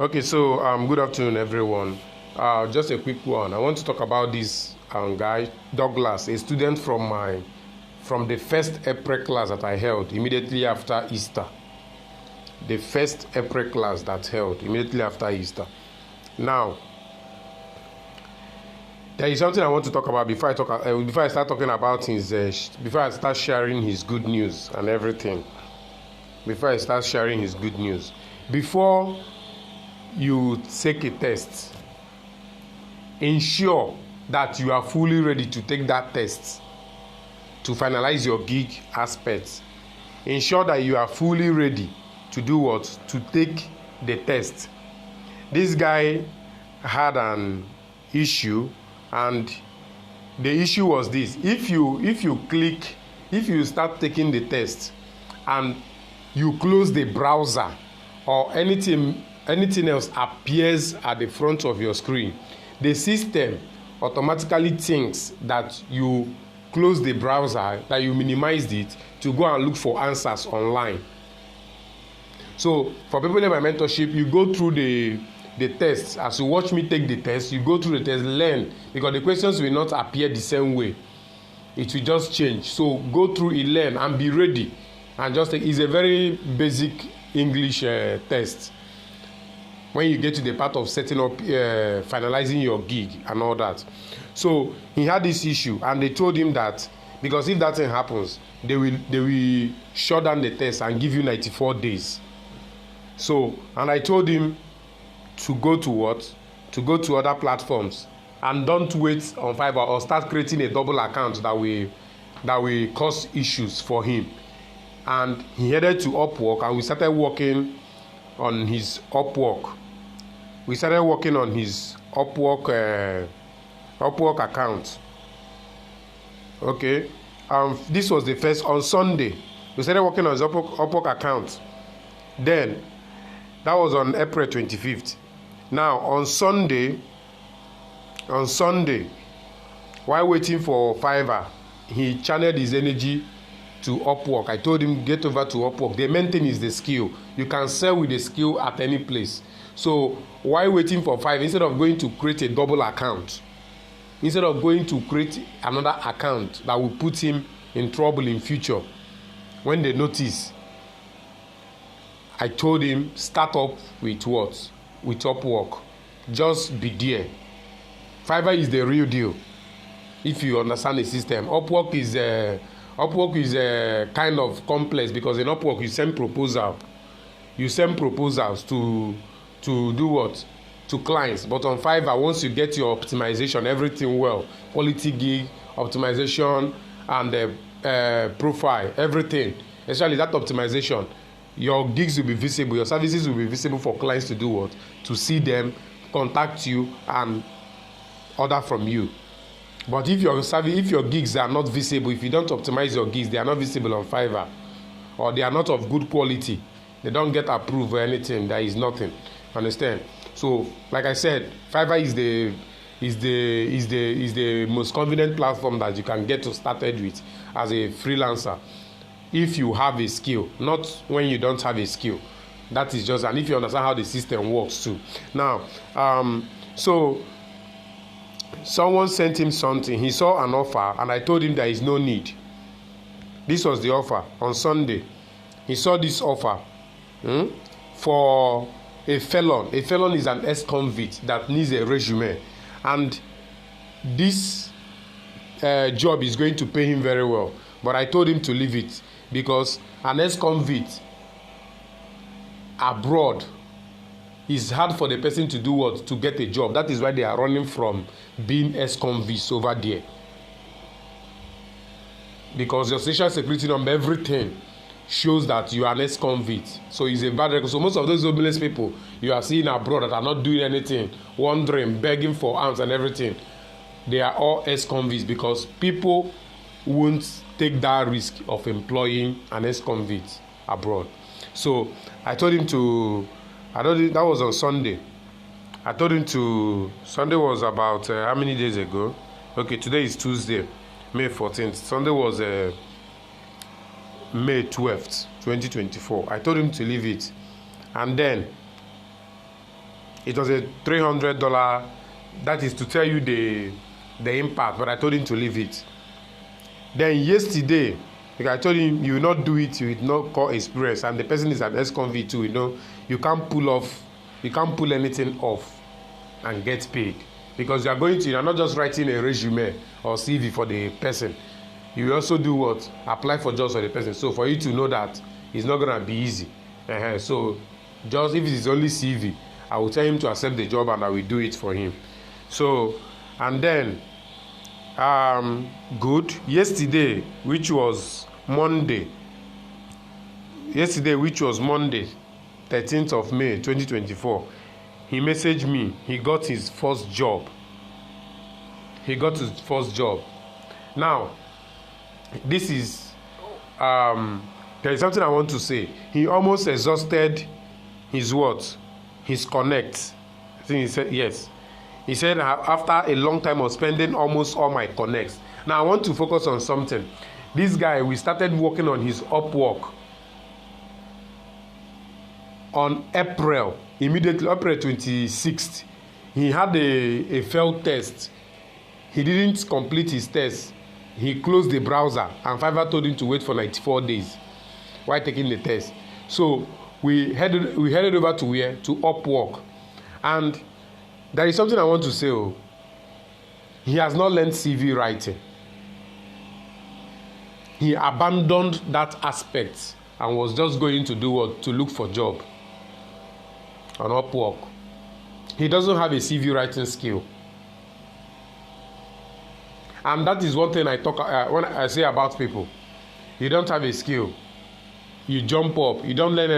Okay, so good afternoon, everyone. Just a quick one. I want to talk about this guy, Douglas, a student from the first April class that I held immediately after Easter. The first April class that held immediately after Easter. Now, there is something I want to talk about before I start talking about before I start sharing his good news and everything. Before I start sharing his good news, before you take a test, ensure that you are fully ready to take that test to finalize your gig aspects. Ensure that you are fully ready to do what? To take the test. This guy had an issue, and the issue was this: if you start taking the test and you close the browser or anything else appears at the front of your screen, the system automatically thinks that you close the browser, that you minimized it to go and look for answers online. So for people in my mentorship, you go through the tests. As you watch me take the test, you go through the test, learn, because the questions will not appear the same way. It will just change. So go through it, learn, and be ready. And just it's a very basic English test. When you get to the part of setting up, finalizing your gig and all that. So he had this issue, and they told him that because if that thing happens, they will shut down the test and give you 94 days. So, and I told him to go to what? To go to other platforms and don't wait on Fiverr or start creating a double account that will cause issues for him. And he headed to Upwork, and we started working on his Upwork. We started working on his Upwork account. Okay. This was the first on Sunday. We started working on his Upwork account. Then that was on April 25th. Now on Sunday, while waiting for Fiverr, he channeled his energy to Upwork. I told him, get over to Upwork. The main thing is the skill. You can sell with the skill at any place. So while waiting for Fiverr, instead of going to create a double account, instead of going to create another account that will put him in trouble in future, when they notice, I told him, start up with what? With Upwork. Just be there. Fiverr is the real deal, if you understand the system. Upwork is a kind of complex, because in Upwork you send proposals to do what? To clients. But on Fiverr, once you get your optimization, everything well, quality gig, optimization, and profile, everything, especially that optimization, your gigs will be visible, your services will be visible for clients to do what? To see them, contact you, and order from you. But if your gigs are not visible, if you don't optimize your gigs, they are not visible on Fiverr, or they are not of good quality, they don't get approved or anything, there is nothing. Understand? So, like I said, Fiverr is the most convenient platform that you can get started with as a freelancer, if you have a skill, not when you don't have a skill. That is just, and if you understand how the system works too. Now, so someone sent him something. He saw an offer, and I told him there is no need. This was the offer on Sunday. He saw this offer for a felon. A felon is an ex-convict that needs a resume, and this job is going to pay him very well. But I told him to leave it, because an ex-convict abroad, it's hard for the person to do what? To get a job. That is why they are running from being ex-convicts over there, because your social security number, everything shows that you are an ex-convict. So it's a bad record. So most of those homeless people you are seeing abroad that are not doing anything, wandering, begging for alms and everything, they are all ex-convicts, because people won't take that risk of employing an ex-convict abroad. So I told him that was on Sunday. I told him Sunday was about how many days ago? Okay, today is Tuesday, May 14th. Sunday was May 12th, 2024. I told him to leave it. And then It was a $300. That is to tell you the impact, but I told him to leave it. Then yesterday, I told him you will not do it, you will not call experience, and the person is an ex-convict too. You can't pull anything off and get paid, because you're not just writing a resume or CV for the person. You will also do what? Apply for jobs for the person. So for you to know that it's not gonna be easy. So just if it's only CV, I will tell him to accept the job and I will do it for him. So, and then good. Yesterday, which was Monday, 13th of May 2024, he messaged me. He got his first job. Now, this is there is something I want to say. He almost exhausted his connects. I think he said yes. He said after a long time of spending almost all my connects. Now I want to focus on something. This guy, we started working on his Upwork on April 26th. He had a failed test. He didn't complete his test. He closed the browser, and Fiverr told him to wait for 94 days while taking the test. So we headed over to where? To Upwork. And there is something I want to say. He has not learned CV writing. He abandoned that aspect and was just going to do what? To look for job on Upwork. He doesn't have a CV writing skill. And that is one thing I talk when I say about people. You don't have a skill. You jump up. You don't learn